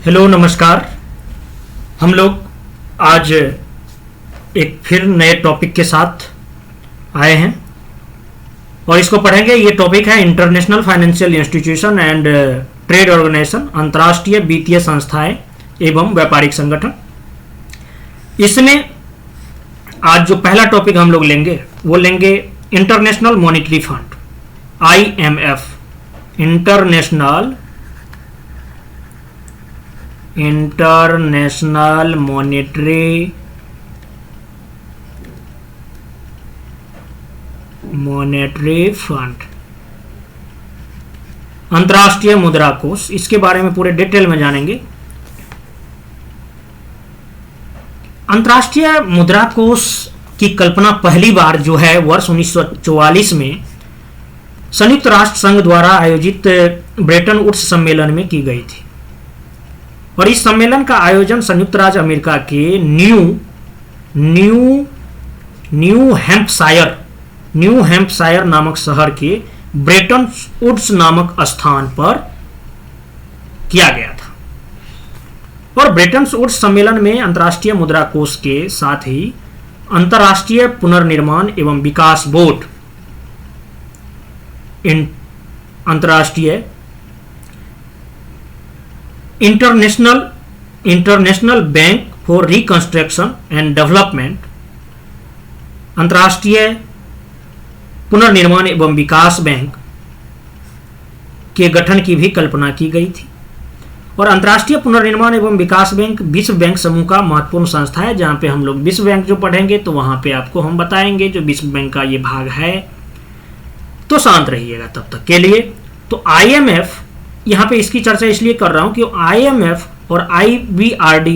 Hello नमस्कार। हम लोग आज एक फिर नए टॉपिक के साथ आए हैं और इसको पढ़ेंगे। ये टॉपिक है international financial institution and trade organisation, अंतर्राष्ट्रीय वित्तीय संस्थाएं एवं व्यापारिक संगठन। इसमें आज जो पहला टॉपिक हम लोग लेंगे वो लेंगे international monetary fund, IMF, international monetary fund, अंतर्राष्ट्रीय मुद्रा कोष। इसके बारे में पूरे डिटेल में जानेंगे। अंतर्राष्ट्रीय मुद्रा कोष की कल्पना पहली बार जो है वर्ष 1944 में संयुक्त राष्ट्र संघ द्वारा आयोजित ब्रेटन वुड्स सम्मेलन में की गई थी और इस सम्मेलन का आयोजन संयुक्त राज्य अमेरिका के न्यू हैम्पशायर नामक शहर के ब्रेटन वुड्स नामक स्थान पर किया गया था। और ब्रेटन वुड्स सम्मेलन में अंतर्राष्ट्रीय मुद्रा कोष के साथ ही अंतर्राष्ट्रीय पुनर्निर्माण एवं विकास बोर्ड, अंतर्राष्ट्रीय international bank for reconstruction and development, अंतर्राष्ट्रीय पुनर्निर्माण एवं विकास बैंक के गठन की भी कल्पना की गई थी। और अंतर्राष्ट्रीय पुनर्निर्माण एवं विकास बैंक विश्व बैंक समूह का महत्वपूर्ण संस्था है, जहां पे हम लोग विश्व बैंक जो पढ़ेंगे तो वहां पे आपको हम बताएंगे जो विश्व बैंक का ये भाग है। तो शांत रहिएगा तब तक के लिए। तो IMF, यहाँ पे इसकी चर्चा इसलिए कर रहा हूं कि IMF और IBRD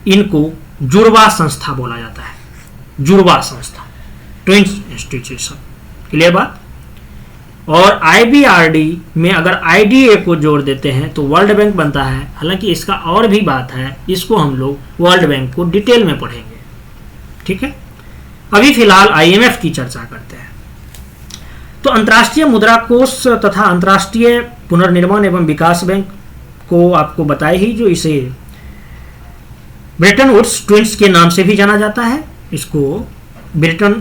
इनको जुड़वा संस्था बोला जाता है। जुड़वा संस्था, ट्विन्स इंस्टीट्यूशन, क्लियर बात। और IBRD में अगर IDA को जोड़ देते हैं तो वर्ल्ड बैंक बनता है। हालांकि इसका और भी बात है, इसको हम लोग वर्ल्ड बैंक को डिटेल में पढ़ेंगे, ठीक है। अभी फिलहाल IMF की चर्चा करते हैं। तो अंतर्राष्ट्रीय मुद्रा कोष तथा अंतर्राष्ट्रीय पुनर्निर्माण एवं विकास बैंक को आपको बताए ही, जो इसे ब्रेटन वुड्स ट्विन्स के नाम से भी जाना जाता है। इसको ब्रेटन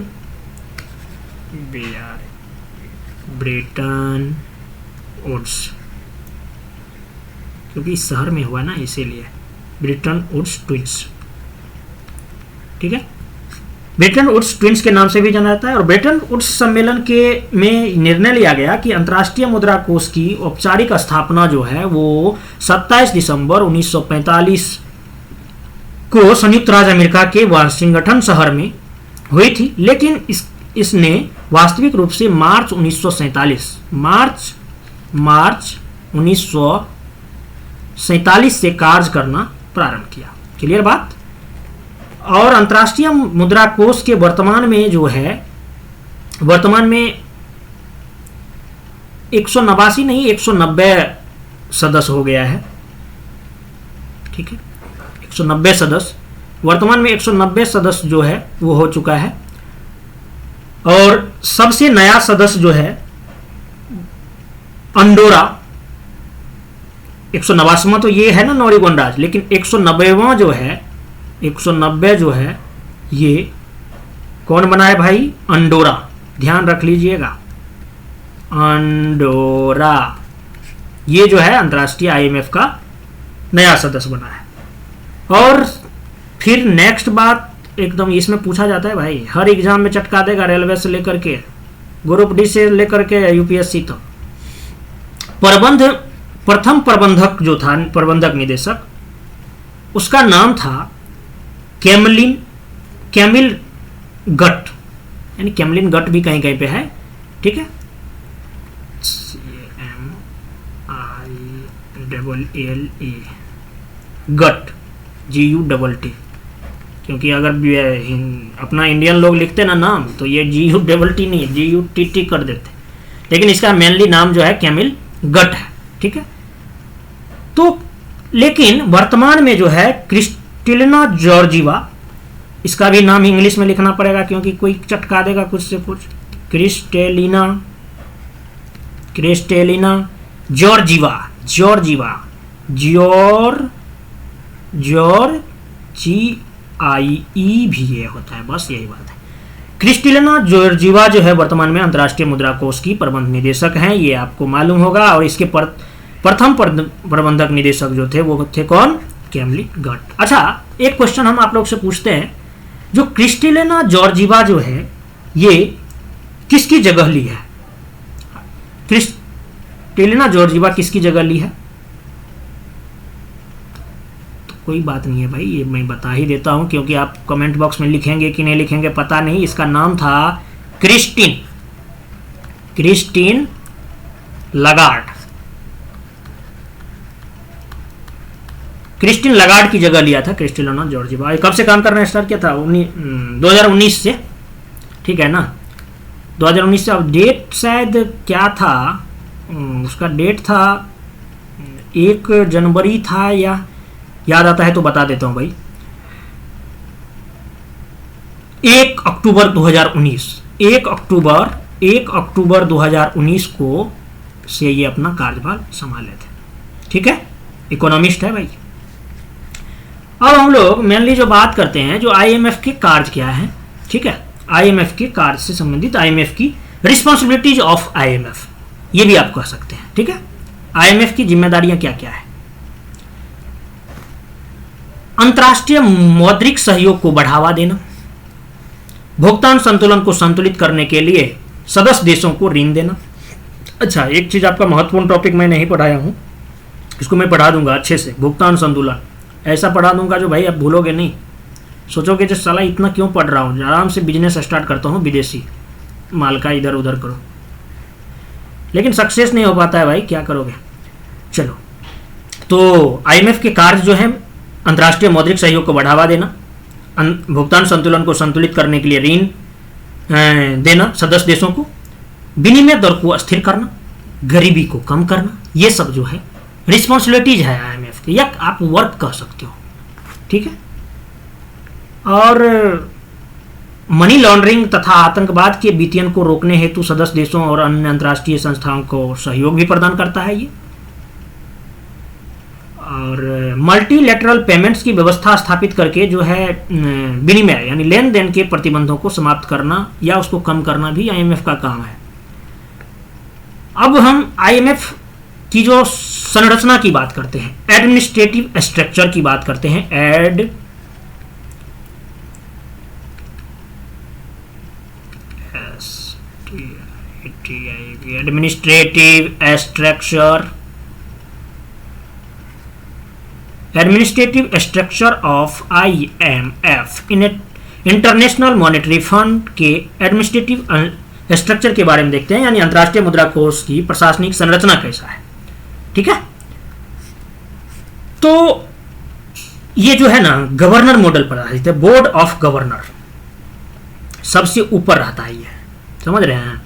वुड्स, क्योंकि इस शहर में हुआ ना, इसीलिए ब्रेटन वुड्स ट्विन्स, ठीक है। ब्रेटन वुड्स ट्विन्स के नाम से भी जाना जाता है। और ब्रेटन वुड्स सम्मेलन के में निर्णय लिया गया कि अंतर्राष्ट्रीय मुद्रा कोष की औपचारिक स्थापना जो है वो 27 दिसंबर 1945 को संयुक्त राज्य अमेरिका के वाशिंगटन शहर में हुई थी। लेकिन इसने वास्तविक रूप से मार्च 1947 से कार्य करना प्रारंभ किया, क्लियर बात। और अंतर्राष्ट्रीय मुद्रा कोष के वर्तमान में 189 नहीं 190 सदस्य हो गया है, ठीक है। 190 सदस्य, वर्तमान में 190 सदस्य जो है वो हो चुका है। और सबसे नया सदस्य जो है अंडोरा, 189वां तो ये है ना नॉर्वे गणराज्य, लेकिन 190वां जो है 190 जो है ये कौन बना है भाई? अंडोरा, ध्यान रख लीजिएगा, अंडोरा ये जो है अंतर्राष्ट्रीय IMF का नया सदस्य बना है। और फिर नेक्स्ट बात एकदम इसमें पूछा जाता है भाई, हर एग्जाम में चटका देगा, रेलवे से लेकर के ग्रुप डी से लेकर के UPSC तक। प्रथम प्रबंधक जो था, प्रबंधक निदेशक, उसका नाम था कैमिल गट, यानी कैमलिन गट भी कहीं कहीं पे है, ठीक है। CMILLA गट, GUTT, क्योंकि अगर अपना इंडियन लोग लिखते ना नाम तो ये GUTT नहीं GUTT कर देते, लेकिन इसका मेनली नाम जो है कैमिल गट है, ठीक है। तो लेकिन वर्तमान में जो है क्रिस्टेलिना जॉर्जीवा, इसका भी नाम इंग्लिश में लिखना पड़ेगा क्योंकि कोई चटका देगा कुछ से कुछ। क्रिस्टेलिना जॉर्जीवा, जॉर्जियाई भी ये होता है, बस यही बात है। क्रिस्टिलिना जॉर्जिवा जो है वर्तमान में अंतर्राष्ट्रीय मुद्रा कोष की प्रबंध निदेशक हैं, ये आपको मालूम होगा। और इसके प्रथम प्रबंधक निदेशक जो थे वो थे कौन? कैमलिन गट। अच्छा, एक क्वेश्चन हम आप लोग से पूछते हैं, जो क्रिस्टिलिना जॉर्जिवा जो है ये किसकी जगह ली है? क्रिस्टिलिना जॉर्जिवा किसकी जगह ली है? तो कोई बात नहीं है भाई, ये मैं बता ही देता हूं, क्योंकि आप कमेंट बॉक्स में लिखेंगे कि नहीं लिखेंगे पता नहीं। इसका नाम था क्रिस्टीन लगार्ड। क्रिस्टीन लगार्ड की जगह लिया था क्रिस्टिलिना जॉर्जिवा। कब से काम करना स्टार्ट किया था? 2019 से, ठीक है ना, 2019 से। अब डेट शायद क्या था उसका? डेट था 1 जनवरी था, या याद आता है तो बता देता हूं भाई, 1 अक्टूबर 2019। 1 अक्टूबर 2019 को से ये अपना कार्यभार संभाले थे, ठीक है। इकोनॉमिस्ट है भाई। अब हम लोग मेनली जो बात करते हैं, जो आईएमएफ के कार्य क्या है, ठीक है, आईएमएफ के कार्य से संबंधित आईएमएफ की रिस्पॉन्सिबिलिटीज ऑफ आईएमएफ, ये भी आप कह सकते हैं, ठीक है। आईएमएफ की जिम्मेदारियां क्या क्या है? अंतर्राष्ट्रीय मौद्रिक सहयोग को बढ़ावा देना, भुगतान संतुलन को संतुलित करने के लिए सदस्य देशों को ऋण देना। अच्छा, एक चीज आपका महत्वपूर्ण टॉपिक मैं नहीं पढ़ाया हूं, इसको मैं पढ़ा दूंगा अच्छे से। भुगतान संतुलन ऐसा पढ़ा दूंगा जो भाई आप भूलोगे नहीं, सोचोगे जो साला इतना क्यों पढ़ रहा हूँ, आराम से बिजनेस स्टार्ट करता हूँ विदेशी माल का, इधर उधर करो, लेकिन सक्सेस नहीं हो पाता है भाई, क्या करोगे। चलो, तो आईएमएफ के कार्य जो है अंतर्राष्ट्रीय मौद्रिक सहयोग को बढ़ावा देना, भुगतान संतुलन को संतुलित करने के लिए ऋण देना सदस्य देशों को, विनिमय दर को स्थिर करना, गरीबी को कम करना, ये सब जो है रिस्पॉन्सिबिलिटीज है आईएमएफ की, या आप वर्क कह सकते हो, ठीक है। और मनी लॉन्ड्रिंग तथा आतंकवाद के वित्तीयन को रोकने हेतु सदस्य देशों और अन्य अंतर्राष्ट्रीय संस्थाओं को सहयोग भी प्रदान करता है ये। और मल्टीलैटरल पेमेंट्स की व्यवस्था स्थापित करके जो है विनिमय यानी लेन देन के प्रतिबंधों को समाप्त करना या उसको कम करना भी आईएमएफ का काम है। अब हम आईएमएफ की जो संरचना की बात करते हैं, एडमिनिस्ट्रेटिव स्ट्रक्चर की बात करते हैं, administrative structure of IMF in international monetary fund के एडमिनिस्ट्रेटिव स्ट्रक्चर के बारे में देखते हैं, यानी अंतर्राष्ट्रीय मुद्रा कोष की प्रशासनिक संरचना कैसा है, ठीक है। तो ये जो है ना गवर्नर मॉडल पर आधारित है, बोर्ड ऑफ गवर्नर सबसे ऊपर रहता है, ये समझ रहे हैं,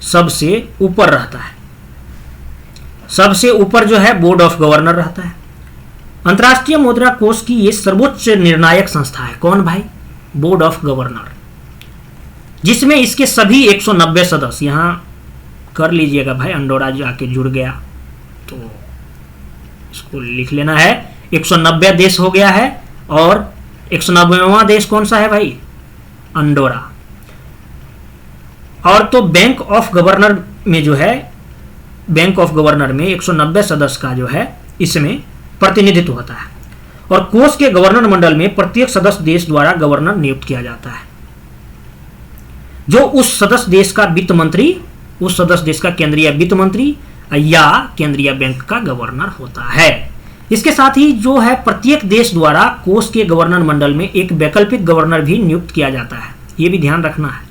सबसे ऊपर रहता है, सबसे ऊपर जो है बोर्ड ऑफ गवर्नर रहता है। अंतर्राष्ट्रीय मुद्रा कोष की ये सर्वोच्च निर्णायक संस्था है, कौन भाई? बोर्ड ऑफ गवर्नर, जिसमें इसके सभी 190 सदस्य, यहां कर लीजिएगा भाई, अंडोरा जाके जुड़ गया तो इसको लिख लेना है, 190 देश हो गया है, और 190वां देश कौन सा है भाई? अंडोरा। और तो बैंक ऑफ गवर्नर में जो है, बैंक ऑफ गवर्नर में 190 सदस्य का जो है इसमें प्रतिनिधित्व होता है, और कोष के गवर्नर मंडल में प्रत्येक सदस्य देश द्वारा गवर्नर नियुक्त किया जाता है, जो उस सदस्य देश का वित्त मंत्री, उस सदस्य देश का केंद्रीय वित्त मंत्री या केंद्रीय बैंक का गवर्नर होता है। इसके साथ ही जो है प्रत्येक देश द्वारा कोष के गवर्नर मंडल में एक वैकल्पिक गवर्नर भी नियुक्त किया जाता है, ये भी ध्यान रखना है,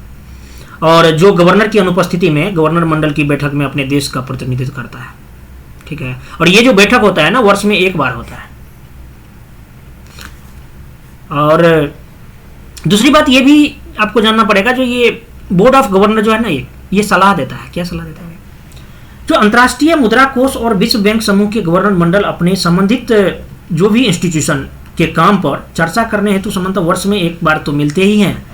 और जो गवर्नर की अनुपस्थिति में गवर्नर मंडल की बैठक में अपने देश का प्रतिनिधित्व करता है, ठीक है। और ये जो बैठक होता है ना, वर्ष में एक बार होता है। और दूसरी बात ये भी आपको जानना पड़ेगा, जो ये बोर्ड ऑफ गवर्नर जो है ना, ये सलाह देता है, क्या सलाह देता है? जो अंतर्राष्ट्रीय मुद्रा कोष और विश्व बैंक समूह के गवर्नर मंडल अपने संबंधित जो भी इंस्टीट्यूशन के काम पर चर्चा करने हेतु संबंधित वर्ष में एक बार तो मिलते ही हैं,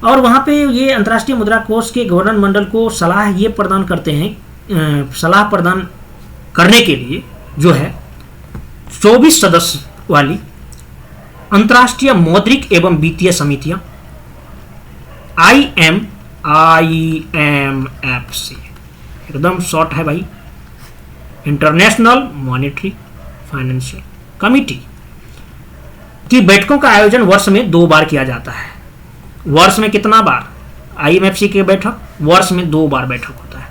और वहां पे ये अंतर्राष्ट्रीय मुद्रा कोष के गवर्नर मंडल को सलाह ये प्रदान करते हैं, सलाह प्रदान करने के लिए जो है 24 सदस्य वाली अंतर्राष्ट्रीय मौद्रिक एवं वित्तीय समितियां IMF, एकदम शॉर्ट है भाई, इंटरनेशनल मॉनेटरी फाइनेंशियल कमिटी की बैठकों का आयोजन वर्ष में 2 बार किया जाता है। वर्ष में कितना बार? IMFC की बैठक वर्ष में 2 बार बैठक होता है।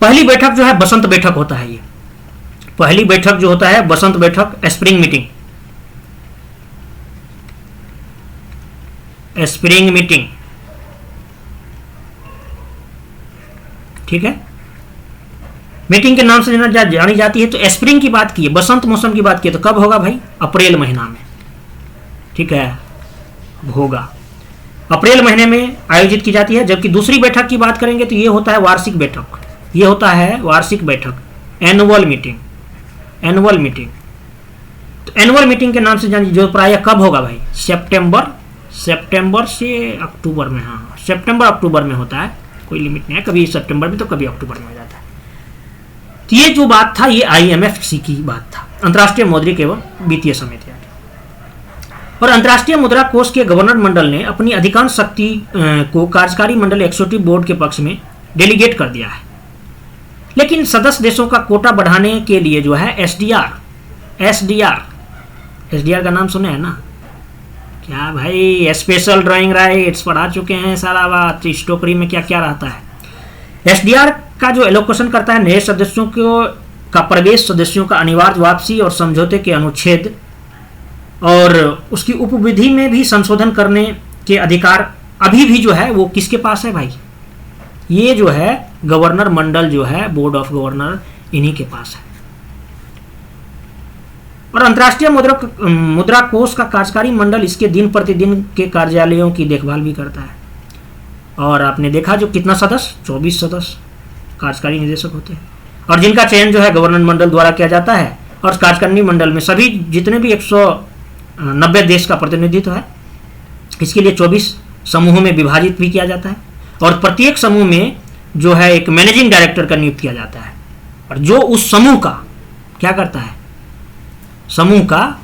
पहली बैठक जो है बसंत बैठक होता है। ये पहली बैठक जो होता है बसंत बैठक, स्प्रिंग मीटिंग, ठीक है, मीटिंग के नाम से जानी जाती है। तो स्प्रिंग की बात की है, बसंत मौसम की बात की है, तो कब होगा भाई? अप्रैल महीना में, ठीक है, होगा अप्रैल महीने में आयोजित की जाती है। जबकि दूसरी बैठक की बात करेंगे तो ये होता है वार्षिक बैठक, ये होता है वार्षिक बैठक, एनुअल मीटिंग। तो एनुअल मीटिंग के नाम से जानी, जो प्रायः कब होगा भाई? सितंबर से अक्टूबर में, हाँ सितंबर अक्टूबर में होता है, कोई लिमिट नहीं है, कभी सितंबर में तो कभी अक्टूबर में हो जाता है। तो ये जो बात था ये IMFC की बात था, अंतर्राष्ट्रीय मौद्रिक एवं वित्तीय समिति। और अंतर्राष्ट्रीय मुद्रा कोष के गवर्नर मंडल ने अपनी अधिकांश शक्ति को कार्यकारी मंडल एग्जीक्यूटिव बोर्ड के पक्ष में डेलीगेट कर दिया है। लेकिन सदस्य देशों का कोटा बढ़ाने के लिए जो है SDR का नाम सुने हैं ना? क्या भाई, स्पेशल ड्राइंग राइट्स पढ़ा चुके हैं सारा बात, इस टोकरी में क्या क्या रहता है। SDR का जो एलोकेशन करता है नए सदस्यों का प्रवेश, सदस्यों का अनिवार्य वापसी और समझौते के अनुच्छेद और उसकी उपविधि में भी संशोधन करने के अधिकार अभी भी जो है वो किसके पास है भाई? ये जो है गवर्नर मंडल जो है, बोर्ड ऑफ गवर्नर, इन्हीं के पास है। और अंतर्राष्ट्रीय मुद्रा कोष का कार्यकारी मंडल इसके दिन प्रतिदिन के कार्यालयों की देखभाल भी करता है। और आपने देखा जो कितना सदस्य, 24 सदस्य कार्यकारी निदेशक होते हैं, और जिनका चयन जो है गवर्नर मंडल द्वारा किया जाता है। और कार्यकारिणी मंडल में सभी जितने भी 190 देश का प्रतिनिधित्व है, इसके लिए 24 समूहों में विभाजित भी किया जाता है। और प्रत्येक समूह में जो है एक मैनेजिंग डायरेक्टर का नियुक्त किया जाता है, और जो उस समूह का क्या करता है, समूह का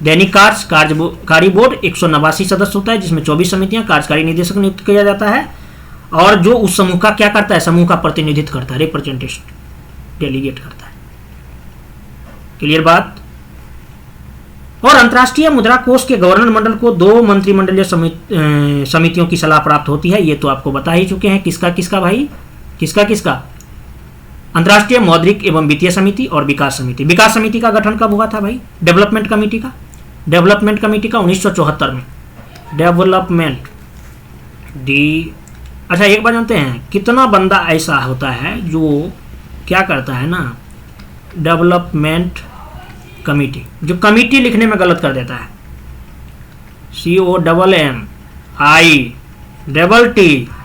दैनिक कार्यकारी बोर्ड 189 सदस्य होता है, जिसमें 24 समितियां, कार्यकारी निदेशक नियुक्त किया जाता है। और जो उस समूह का क्या करता है, समूह का प्रतिनिधित्व करता है, रिप्रेजेंटेशन डेलीगेट करता है। क्लियर बात? और अंतर्राष्ट्रीय मुद्रा कोष के गवर्नर मंडल को 2 मंत्रिमंडलीय समितियों की सलाह प्राप्त होती है। ये तो आपको बता ही चुके हैं, किसका भाई, किसका अंतर्राष्ट्रीय मौद्रिक एवं वित्तीय समिति और विकास समिति। विकास समिति का गठन कब हुआ था भाई? डेवलपमेंट कमेटी का 1974 में। डेवलपमेंट अच्छा, एक बात जानते हैं, कितना बंदा ऐसा होता है जो क्या करता है ना, डेवलपमेंट कमेटी, जो कमेटी लिखने में गलत कर देता है, COMMITT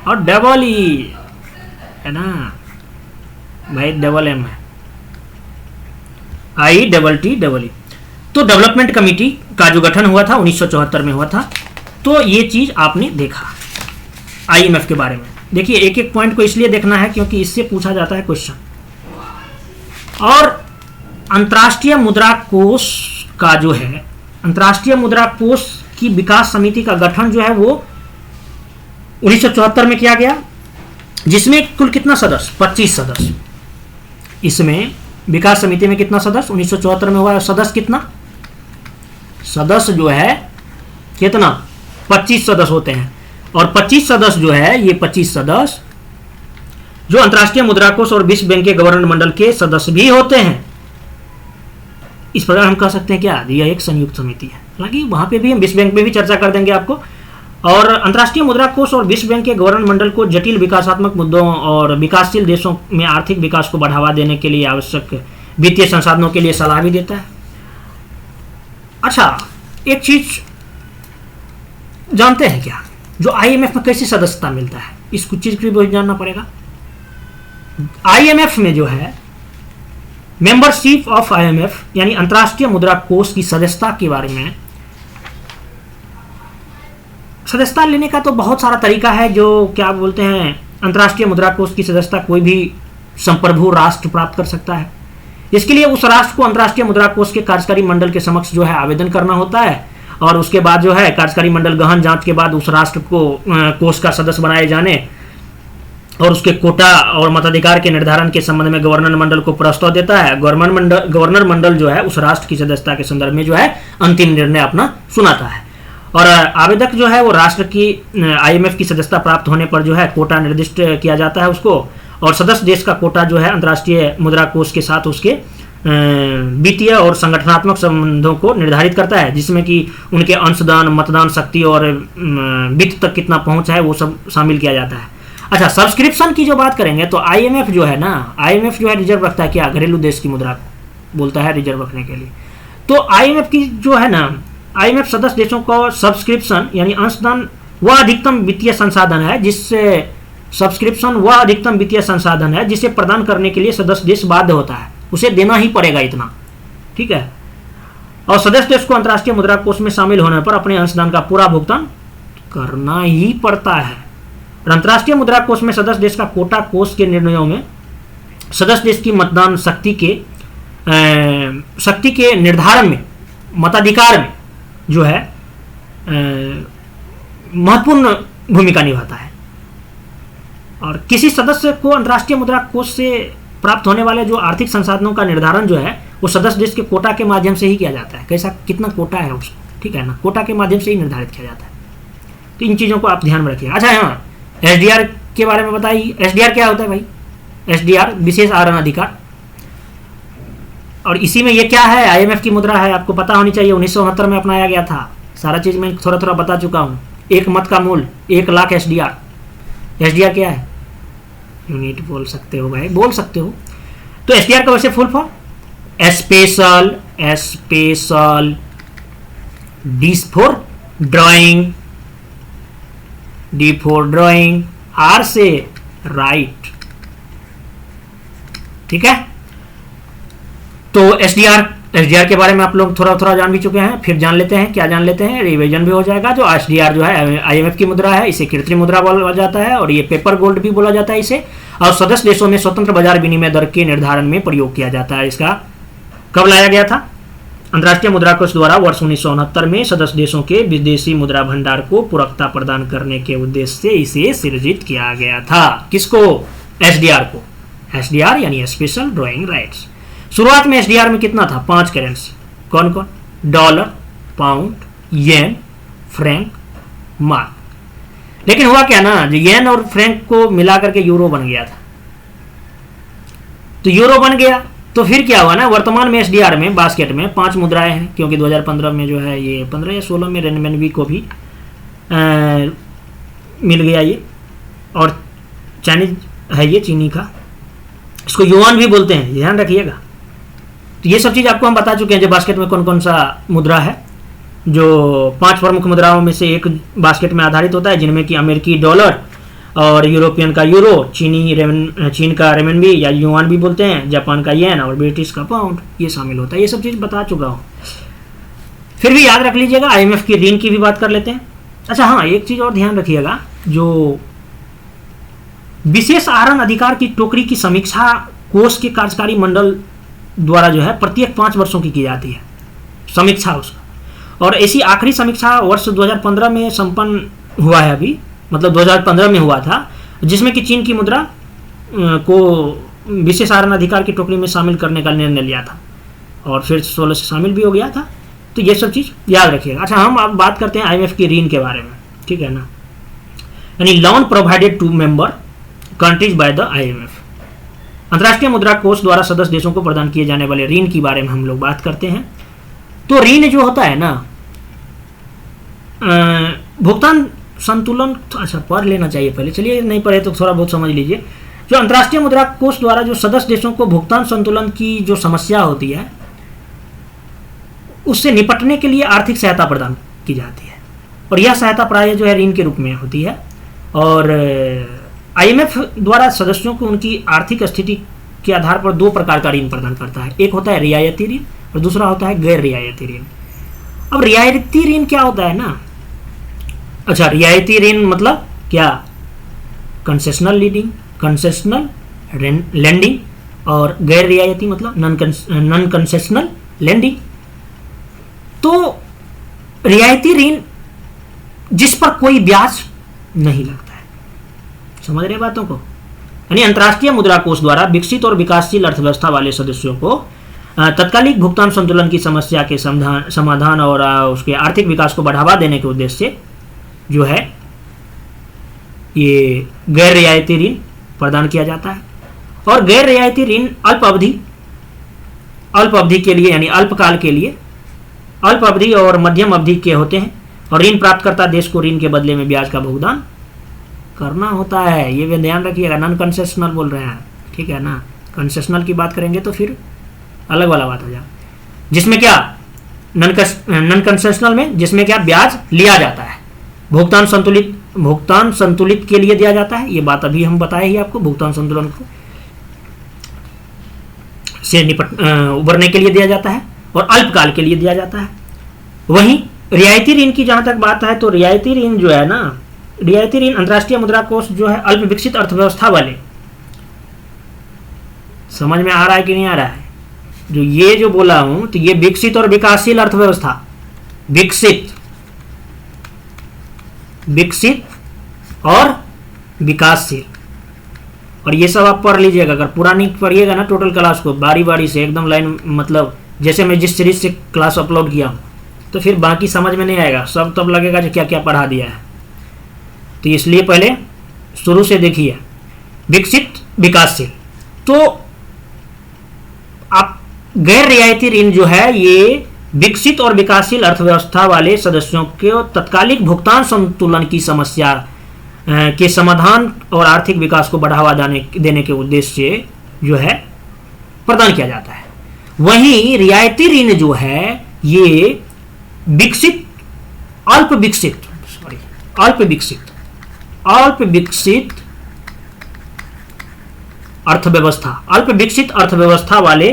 और EE है ना भाई, M है, ITTEE। तो डेवलपमेंट कमेटी का जो गठन हुआ था 1974 में हुआ था। तो ये चीज आपने देखा IMF के बारे में। देखिए एक एक पॉइंट को इसलिए देखना है क्योंकि इससे पूछा जाता है क्वेश्चन। और अंतर्राष्ट्रीय मुद्रा कोष का जो है, अंतर्राष्ट्रीय मुद्रा कोष की विकास समिति का गठन जो है वो 1974 में किया गया, जिसमें कुल कितना सदस्य, 25 सदस्य। इसमें विकास समिति में कितना सदस्य 1974 में हुआ, सदस्य कितना, सदस्य जो है कितना, 25 सदस्य होते हैं। और 25 सदस्य जो है, ये 25 सदस्य जो अंतर्राष्ट्रीय मुद्रा कोष और विश्व बैंक के गवर्नर मंडल के सदस्य भी होते हैं। इस प्रकार हम कह सकते हैं क्या, यह एक संयुक्त समिति है। हालांकि वहां पे भी हम विश्व बैंक में भी चर्चा कर देंगे आपको। और अंतर्राष्ट्रीय मुद्रा कोष और विश्व बैंक के गवर्नर मंडल को जटिल विकासात्मक मुद्दों और विकासशील देशों में आर्थिक विकास को बढ़ावा देने के लिए आवश्यक वित्तीय संसाधनों के लिए सलाह भी देता है। अच्छा, एक चीज जानते हैं क्या, जो IMF में कैसी सदस्यता मिलता है, इस कुछ चीज भी जानना पड़ेगा। IMF में जो है मेंबरशिप ऑफ IMF यानी अंतर्राष्ट्रीय मुद्रा कोष की सदस्यता के बारे में, सदस्यता लेने का तो बहुत सारा तरीका है। जो क्या बोलते हैं, अंतर्राष्ट्रीय मुद्रा कोष की सदस्यता कोई भी संप्रभु राष्ट्र प्राप्त कर सकता है, इसके लिए उस राष्ट्र को अंतर्राष्ट्रीय मुद्रा कोष के कार्यकारी मंडल के समक्ष जो है आवेदन करना होता है, और उसके बाद जो है कार्यकारी मंडल गहन जांच के बाद उस राष्ट्र को कोष का सदस्य बनाए जाने और उसके कोटा और मताधिकार के निर्धारण के संबंध में गवर्नर मंडल को प्रस्ताव देता है। गवर्नर मंडल जो है उस राष्ट्र की सदस्यता के संदर्भ में जो है अंतिम निर्णय अपना सुनाता है, और आवेदक जो है वो राष्ट्र की IMF की सदस्यता प्राप्त होने पर जो है कोटा निर्दिष्ट किया जाता है उसको, और सदस्य देश का कोटा जो है अंतर्राष्ट्रीय मुद्रा कोष के साथ उसके वित्तीय और संगठनात्मक संबंधों को निर्धारित करता है, जिसमें कि उनके अंशदान, मतदान शक्ति और वित्त तक कितना पहुंच है वो सब शामिल किया जाता है। अच्छा, सब्सक्रिप्शन की जो बात करेंगे तो IMF जो है ना, IMF जो है रिजर्व रखता है क्या, घरेलू देश की मुद्रा बोलता है रिजर्व रखने के लिए। तो IMF की जो है ना, IMF सदस्य देशों को सब्सक्रिप्शन यानी अंशदान वह अधिकतम वित्तीय संसाधन है जिससे सब्सक्रिप्शन वह अधिकतम वित्तीय संसाधन है जिसे प्रदान करने के लिए सदस्य देश बाध्य होता है, उसे देना ही पड़ेगा इतना, ठीक है। और सदस्य देश को अंतर्राष्ट्रीय मुद्रा कोष में शामिल होने पर अपने अंशदान का पूरा भुगतान करना ही पड़ता है। और अंतर्राष्ट्रीय मुद्रा कोष में सदस्य देश का कोटा कोष के निर्णयों में सदस्य देश की मतदान शक्ति के निर्धारण में, मताधिकार में जो है महत्वपूर्ण भूमिका निभाता है। और किसी सदस्य को अंतर्राष्ट्रीय मुद्रा कोष से प्राप्त होने वाले जो आर्थिक संसाधनों का निर्धारण जो है वो सदस्य देश के कोटा के माध्यम से ही किया जाता है। कैसा, कितना कोटा है उसको, ठीक है ना, कोटा के माध्यम से ही निर्धारित किया जाता है। तो इन चीज़ों को आप ध्यान में रखिएगा। अच्छा, हाँ, SDR के बारे में बताइए। SDR क्या होता है भाई? SDR विशेष आहरण अधिकार, और इसी में ये क्या है, IMF की मुद्रा है, आपको पता होनी चाहिए, 1969 में अपनाया गया था। सारा चीज़ मैं थोड़ा थोड़ा बता चुका हूँ। एक मत का मूल 1 लाख SDR। SDR क्या है? यूनिट बोल सकते हो भाई, बोल सकते हो। तो SDR का वैसे full form special D for drawing, D for drawing, R से राइट, ठीक है। तो SDR के बारे में आप लोग थोड़ा थोड़ा जान भी चुके हैं, फिर जान लेते हैं, क्या जान लेते हैं, रिवीजन भी हो जाएगा। जो SDR जो है IMF की मुद्रा है, इसे कृत्रिम मुद्रा बोला जाता है, और ये पेपर गोल्ड भी बोला जाता है इसे, और सदस्य देशों में स्वतंत्र बाजार विनिमय दर के निर्धारण में प्रयोग किया जाता है। इसका कब लाया गया था? अंतर्राष्ट्रीय मुद्रा कोष द्वारा वर्ष 1969 में सदस्य देशों के विदेशी मुद्रा भंडार को पूरकता प्रदान करने के उद्देश्य से इसे सृजित किया गया था। किसको? SDR को। SDR यानी स्पेशल ड्राइंग राइट्स। शुरुआत में SDR में कितना था? 5 करेंसी। कौन कौन? डॉलर, पाउंड, येन, फ्रैंक, मार्क। लेकिन हुआ क्या ना, जो येन और फ्रैंक को मिला करके यूरो बन गया था। तो यूरो बन गया तो फिर क्या हुआ ना, वर्तमान में SDR में बास्केट में 5 मुद्राएं हैं, क्योंकि 2015 में जो है ये 15 या 16 में रेनमिनबी को भी मिल गया ये, और चाइनीज है ये, चीनी का, इसको युआन भी बोलते हैं, ध्यान रखिएगा। तो ये सब चीज़ आपको हम बता चुके हैं, जो बास्केट में कौन कौन सा मुद्रा है, जो 5 प्रमुख मुद्राओं में से एक बास्केट में आधारित होता है, जिनमें कि अमेरिकी डॉलर और यूरोपियन का यूरो, चीन का रेमनबी या युआन भी बोलते हैं, जापान का येन और ब्रिटिश का पाउंड, ये शामिल होता है। ये सब चीज़ बता चुका हूँ, फिर भी याद रख लीजिएगा। IMF की ऋण की भी बात कर लेते हैं। अच्छा हाँ, एक चीज़ और ध्यान रखिएगा, जो विशेष आहरण अधिकार की टोकरी की समीक्षा कोष के कार्यकारी मंडल द्वारा जो है प्रत्येक 5 वर्षों की जाती है समीक्षा उसका, और ऐसी आखिरी समीक्षा वर्ष 2015 में संपन्न हुआ है अभी, मतलब 2015 में हुआ था, जिसमें कि चीन की मुद्रा को विशेष आहरण अधिकार की टोकरी में शामिल करने का निर्णय लिया था, और फिर 16 से शामिल भी हो गया था। तो ये सब चीज़ याद रखिएगा। अच्छा, हम अब बात करते हैं IMF की ऋण के बारे में, ठीक है ना, यानी loan provided to member countries by the IMF। अंतर्राष्ट्रीय मुद्रा कोष द्वारा सदस्य देशों को प्रदान किए जाने वाले ऋण के बारे में हम लोग बात करते हैं। तो ऋण जो होता है ना, भुगतान संतुलन, अच्छा पढ़ लेना चाहिए पहले, चलिए नहीं पढ़े तो थोड़ा बहुत समझ लीजिए। जो अंतर्राष्ट्रीय मुद्रा कोष द्वारा जो सदस्य देशों को भुगतान संतुलन की जो समस्या होती है उससे निपटने के लिए आर्थिक सहायता प्रदान की जाती है, और यह सहायता प्रायः जो है ऋण के रूप में होती है। और IMF द्वारा सदस्यों को उनकी आर्थिक स्थिति के आधार पर 2 प्रकार का ऋण प्रदान करता है, एक होता है रियायती ऋण और दूसरा होता है गैर रियायती ऋण। अब रियायती ऋण क्या होता है ना, अच्छा रियायती ऋण मतलब क्या, कंसेशनल लीडिंग, कंसेशनल लेंडिंग, और गैर रियायती मतलब नॉन कंसेशनल लेंडिंग। तो रियायती ऋण जिस पर कोई ब्याज नहीं लगता है, समझ रहे बातों को। यानी अंतर्राष्ट्रीय मुद्रा कोष द्वारा विकसित और विकासशील अर्थव्यवस्था वाले सदस्यों को तत्कालिक भुगतान संतुलन की समस्या के समाधान और उसके आर्थिक विकास को बढ़ावा देने के उद्देश्य से जो है ये गैर रियायती ऋण प्रदान किया जाता है। और गैर रियायती ऋण अल्प अवधि के लिए यानी अल्पकाल के लिए, अल्प अवधि और मध्यम अवधि के होते हैं और ऋण प्राप्तकर्ता देश को ऋण के बदले में ब्याज का भुगतान करना होता है। ये भी ध्यान रखिएगा, नॉन कंसेशनल बोल रहे हैं, ठीक है ना। कंसेशनल की बात करेंगे तो फिर अलग वाला बात हो जाए, जिसमें क्या नॉन कंसेशनल में जिसमें क्या ब्याज लिया जाता है, भुगतान संतुलित के लिए दिया जाता है। ये बात अभी हम बताए ही आपको, भुगतान संतुलन को से उबरने के लिए दिया जाता है और अल्पकाल के लिए दिया जाता है। वहीं रियायती ऋण की जहां तक बात है तो रियायती ऋण जो है ना, रियायती ऋण अंतर्राष्ट्रीय मुद्रा कोष जो है अल्प विकसित अर्थव्यवस्था वाले, समझ में आ रहा है कि नहीं आ रहा है जो ये जो बोला हूं, तो ये विकसित और विकासशील अर्थव्यवस्था, विकसित और विकासशील, और ये सब आप पढ़ लीजिएगा। अगर पूरा नहीं पढ़िएगा ना टोटल क्लास को बारी बारी से एकदम लाइन, मतलब जैसे मैं जिस सीरीज से क्लास अपलोड किया हूं, तो फिर बाकी समझ में नहीं आएगा, सब तब लगेगा जो क्या क्या पढ़ा दिया है। तो इसलिए पहले शुरू से देखिए, विकसित विकासशील। तो आप गैर रियायती ऋण जो है ये विकसित और विकासशील अर्थव्यवस्था वाले सदस्यों के तत्कालिक भुगतान संतुलन की समस्या के समाधान और आर्थिक विकास को बढ़ावा देने के उद्देश्य से जो है प्रदान किया जाता है। वहीं रियायती ऋण जो है ये अल्प विकसित अर्थव्यवस्था वाले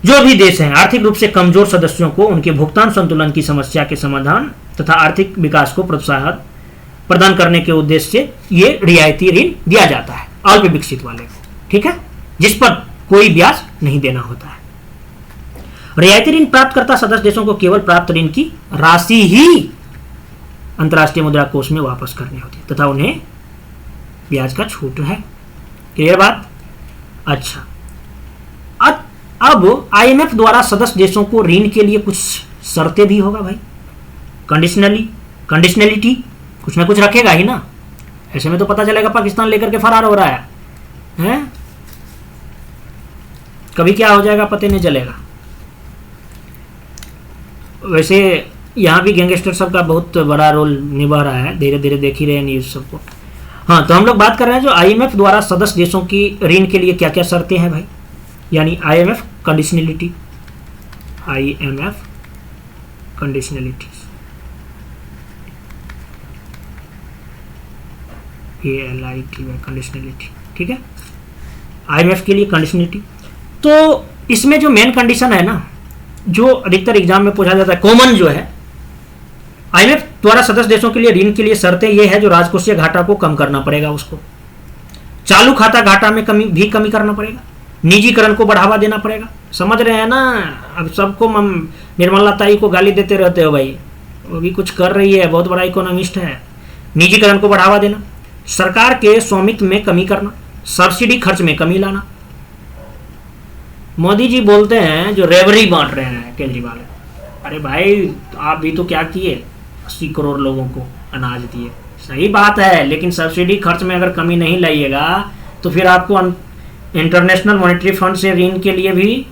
जो भी देश हैं, आर्थिक रूप से कमजोर सदस्यों को उनके भुगतान संतुलन की समस्या के समाधान तथा आर्थिक विकास को प्रोत्साहन प्रदान करने के उद्देश्य से ये रियायती ऋण दिया जाता है अल्प विकसित वाले को, ठीक है, जिस पर कोई ब्याज नहीं देना होता है। रियायती ऋण प्राप्तकर्ता सदस्य देशों को केवल प्राप्त ऋण की राशि ही अंतर्राष्ट्रीय मुद्रा कोष में वापस करनी होती है तथा उन्हें ब्याज का छूट है। क्लियर बात? अच्छा, अब आईएमएफ द्वारा सदस्य देशों को ऋण के लिए कुछ शर्तें भी होगा भाई, कंडीशनलिटी कुछ ना कुछ रखेगा ही ना, ऐसे में तो पता चलेगा पाकिस्तान लेकर के फरार हो रहा है? कभी क्या हो जाएगा पता नहीं चलेगा। वैसे यहाँ भी गैंगस्टर सब का बहुत बड़ा रोल निभा रहा है, धीरे धीरे देख ही रहे हैं न्यूज सबको। हाँ, तो हम लोग बात कर रहे हैं जो आईएमएफ द्वारा सदस्य देशों की ऋण के लिए क्या क्या शर्तें हैं भाई, यानी IMF conditionality, IMF conditionality, conditionality, ठीक है, आईएमएफ के लिए कंडीशनलिटी। तो इसमें जो मेन कंडीशन है ना, जो अधिकतर एग्जाम में पूछा जाता है, कॉमन जो है, आईएमएफ द्वारा सदस्य देशों के लिए ऋण के लिए शर्तें ये है जो राजकोषीय घाटा को कम करना पड़ेगा, उसको चालू खाता घाटा में कमी करना पड़ेगा, निजीकरण को बढ़ावा देना पड़ेगा। समझ रहे हैं ना? अब सबको निर्मला ताई को गाली देते रहते हो भाई, वो भी कुछ कर रही है, बहुत बड़ा इकोनॉमिस्ट है। निजीकरण को बढ़ावा देना, सरकार के स्वामित्व में कमी करना, सब्सिडी खर्च में कमी लाना। मोदी जी बोलते हैं जो रेवड़ी बांट रहे हैं केजरीवाल, अरे भाई आप भी तो क्या किए, 80 करोड़ लोगों को अनाज दिए, सही बात है, लेकिन सब्सिडी खर्च में अगर कमी नहीं लाइएगा तो फिर आपको इंटरनेशनल मॉनेटरी फंड से ऋण के लिए भी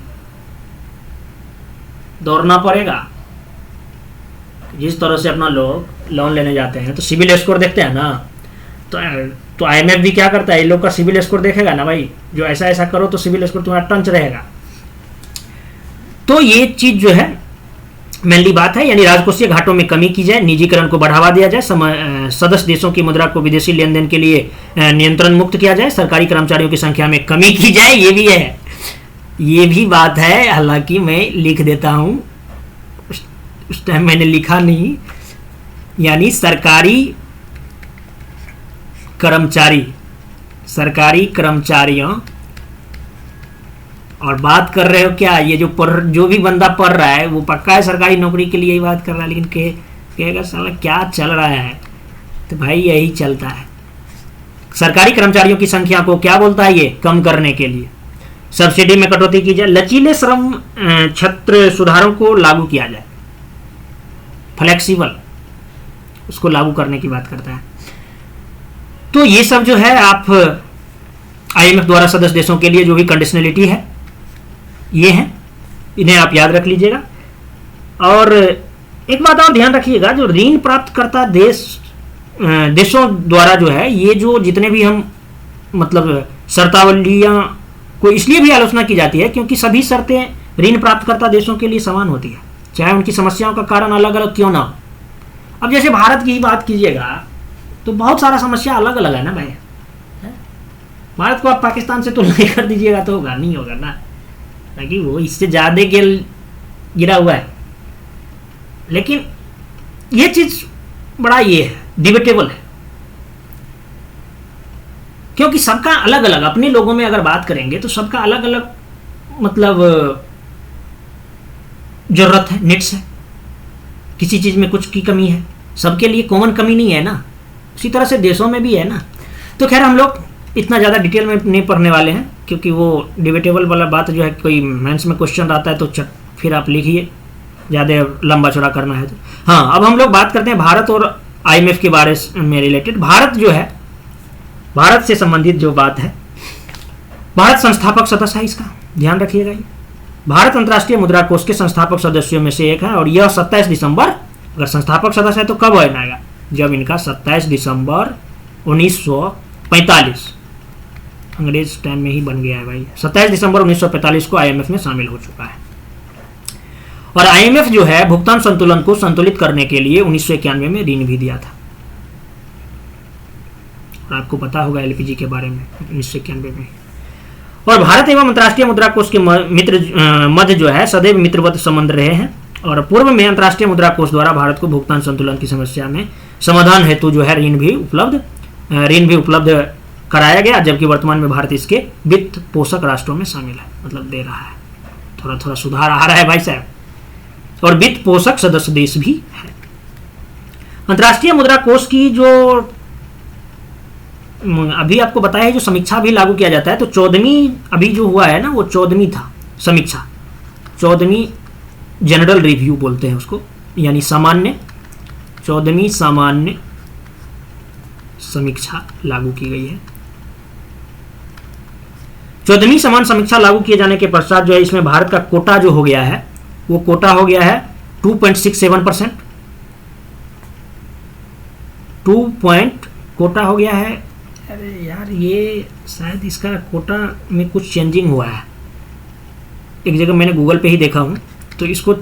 दौड़ना पड़ेगा। जिस तरह से अपना लोग लोन लेने जाते हैं तो सिविल स्कोर देखते हैं ना, तो आईएमएफ भी क्या करता है, इन लोग का सिविल स्कोर देखेगा ना भाई, जो ऐसा ऐसा करो तो सिविल स्कोर तुम्हारा टंच रहेगा। तो ये चीज जो है मेनली बात है, यानी राजकोषीय घाटों में कमी की जाए, निजीकरण को बढ़ावा दिया जाए, सदस्य देशों की मुद्रा को विदेशी लेन देन के लिए नियंत्रण मुक्त किया जाए, सरकारी कर्मचारियों की संख्या में कमी की जाए, ये भी है, ये भी बात है। हालांकि मैं लिख देता हूँ, उस टाइम मैंने लिखा नहीं, यानी सरकारी कर्मचारियों और बात कर रहे हो क्या, ये जो भी बंदा पढ़ रहा है वो पक्का है सरकारी नौकरी के लिए ही बात कर रहा है, लेकिन कहेगा साला क्या चल रहा है। तो भाई यही चलता है। सरकारी कर्मचारियों की संख्या को क्या बोलता है, ये कम करने के लिए सब्सिडी में कटौती की जाए, लचीले श्रम क्षेत्र सुधारों को लागू किया जाए, फ्लेक्सिबल उसको लागू करने की बात करता है। तो ये सब जो है आप IMF द्वारा सदस्य देशों के लिए जो भी कंडीशनलिटी है ये है, इन्हें आप याद रख लीजिएगा। और एक बात और ध्यान रखिएगा, जो ऋण प्राप्त करता देशों द्वारा जो है ये जो जितने भी हम मतलब शर्तावलियां को इसलिए भी आलोचना की जाती है क्योंकि सभी शर्तें ऋण प्राप्तकर्ता देशों के लिए समान होती है, चाहे उनकी समस्याओं का कारण अलग अलग क्यों ना हो। अब जैसे भारत की ही बात कीजिएगा तो बहुत सारा समस्या अलग अलग है ना भाई। भारत को आप पाकिस्तान से तुलना कर दीजिएगा तो होगा नहीं होगा ना, ताकि वो इससे ज़्यादा गिरा हुआ है। लेकिन ये चीज़ बड़ा ये है, डिबेटेबल है, क्योंकि सबका अलग अलग, अपने लोगों में अगर बात करेंगे तो सबका अलग अलग मतलब जरूरत है, नीड्स है, किसी चीज़ में कुछ की कमी है, सबके लिए कॉमन कमी नहीं है ना, उसी तरह से देशों में भी है ना। तो खैर हम लोग इतना ज़्यादा डिटेल में नहीं पढ़ने वाले हैं क्योंकि वो डिबेटेबल वाला बात जो है, कोई मेंस में क्वेश्चन आता है तो फिर आप लिखिए, ज़्यादा लंबा चौड़ा करना है तो। हाँ, अब हम लोग बात करते हैं भारत और IMF के बारे में रिलेटेड। भारत जो है, भारत से संबंधित जो बात है, भारत संस्थापक सदस्य है, इसका ध्यान रखिएगा। भारत अंतर्राष्ट्रीय मुद्रा कोष के संस्थापक सदस्यों में से एक है और यह 27 दिसंबर, अगर संस्थापक सदस्य है तो कब आएगा, जब इनका 27 दिसंबर 1945 अंग्रेज टाइम में ही बन गया है भाई, 27 दिसंबर 1945 को IMF में शामिल हो चुका है। और IMF जो है भुगतान संतुलन को संतुलित करने के लिए 1991 में ऋण भी दिया था। और आपको पता होगा LPG के बारे में 1991 में। और भारत एवं अंतर्राष्ट्रीय मुद्रा कोष के मध्य जो है सदैव मित्रवत संबंध रहे हैं और पूर्व में अंतर्राष्ट्रीय मुद्रा कोष द्वारा भारत को भुगतान संतुलन की समस्या में समाधान हेतु जो है ऋण भी उपलब्ध कराया गया, जबकि वर्तमान में भारत इसके वित्त पोषक राष्ट्रों में शामिल है, मतलब दे रहा है, थोड़ा थोड़ा सुधार आ रहा है भाई साहब, और वित्त पोषक सदस्य देश भी है। अंतर्राष्ट्रीय मुद्रा कोष की जो अभी आपको बताया है, जो समीक्षा भी लागू किया जाता है, तो 14वीं अभी जो हुआ है ना, वो 14वीं था समीक्षा, 14वीं जनरल रिव्यू बोलते हैं उसको, यानी 14वीं सामान्य समीक्षा लागू की गई है। 14वीं समान समीक्षा लागू किए जाने के पश्चात जो है इसमें भारत का कोटा जो हो गया है, वो कोटा हो गया है 2.67%, कोटा हो गया है। अरे यार, ये शायद इसका कोटा में कुछ चेंजिंग हुआ है, एक जगह मैंने गूगल पे ही देखा हूँ, तो इसको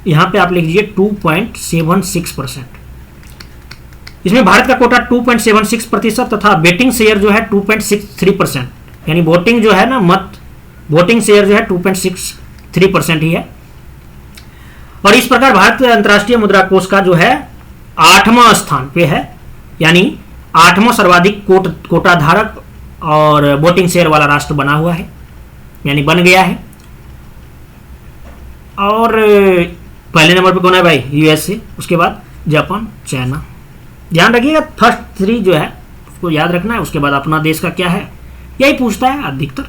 यहाँ पे आप लिख लीजिए 2.76%। इसमें भारत का कोटा 2.76% तथा वोटिंग शेयर जो है 2.63%, यानी वोटिंग जो है ना, वोटिंग शेयर जो है 2.63% ही है। और इस प्रकार भारत अंतर्राष्ट्रीय मुद्रा कोष का जो है 8वां स्थान पे है, यानी 8वां सर्वाधिक कोटा धारक और वोटिंग शेयर वाला राष्ट्र बना हुआ है, यानी बन गया है। और पहले नंबर पे कौन है भाई, USA, उसके बाद जापान, चाइना। ध्यान रखिएगा, फर्स्ट 3 जो है उसको याद रखना है, उसके बाद अपना देश का क्या है यही पूछता है अधिकतर।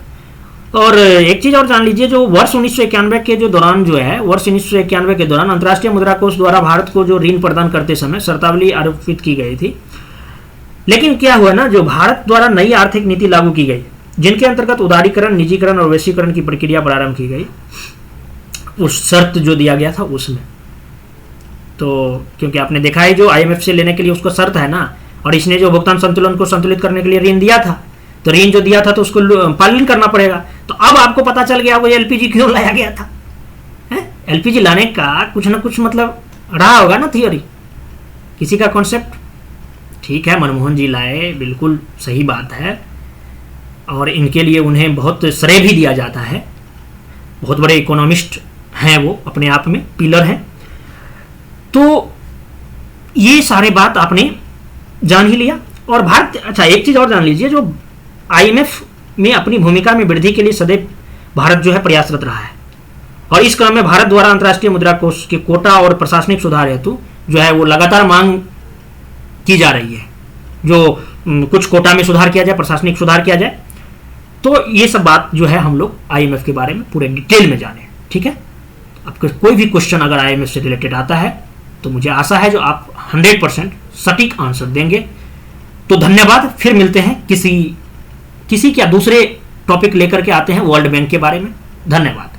और एक चीज़ और जान लीजिए, जो वर्ष 1991 के जो दौरान जो है, वर्ष 1991 के दौरान अंतर्राष्ट्रीय मुद्रा कोष द्वारा भारत को जो ऋण प्रदान करते समय शर्तावली आरोपित की गई थी, लेकिन क्या हुआ ना, जो भारत द्वारा नई आर्थिक नीति लागू की गई, जिनके अंतर्गत उदारीकरण, निजीकरण और वैश्वीकरण की प्रक्रिया प्रारंभ की गई, उस शर्त जो दिया गया था उसमें, तो क्योंकि आपने देखा है जो IMF से लेने के लिए उसको शर्त है ना, और इसने जो भुगतान संतुलन को संतुलित करने के लिए ऋण दिया था, तो ऋण जो दिया था तो उसको पालन करना पड़ेगा। तो अब आपको पता चल गया वो LPG क्यों लाया गया था। LPG लाने का कुछ ना कुछ मतलब रहा होगा ना, थियोरी, किसी का कॉन्सेप्ट। ठीक है, मनमोहन जी लाए, बिल्कुल सही बात है, और इनके लिए उन्हें बहुत श्रेय भी दिया जाता है, बहुत बड़े इकोनॉमिस्ट हैं वो, अपने आप में पिलर हैं। तो ये सारे बात आपने जान ही लिया। और भारत, अच्छा एक चीज़ और जान लीजिए, जो IMF में अपनी भूमिका में वृद्धि के लिए सदैव भारत जो है प्रयासरत रहा है। और इस क्रम में भारत द्वारा अंतर्राष्ट्रीय मुद्रा कोष के कोटा और प्रशासनिक सुधार हेतु जो है वो लगातार मांग की जा रही है, जो कुछ कोटा में सुधार किया जाए, प्रशासनिक सुधार किया जाए। तो ये सब बात जो है हम लोग आईएमएफ के बारे में पूरे डिटेल में जाने। ठीक है, आपका कोई भी क्वेश्चन अगर आईएमएफ से रिलेटेड आता है तो मुझे आशा है जो आप 100% सटीक आंसर देंगे। तो धन्यवाद, फिर मिलते हैं किसी क्या दूसरे टॉपिक लेकर के आते हैं वर्ल्ड बैंक के बारे में। धन्यवाद।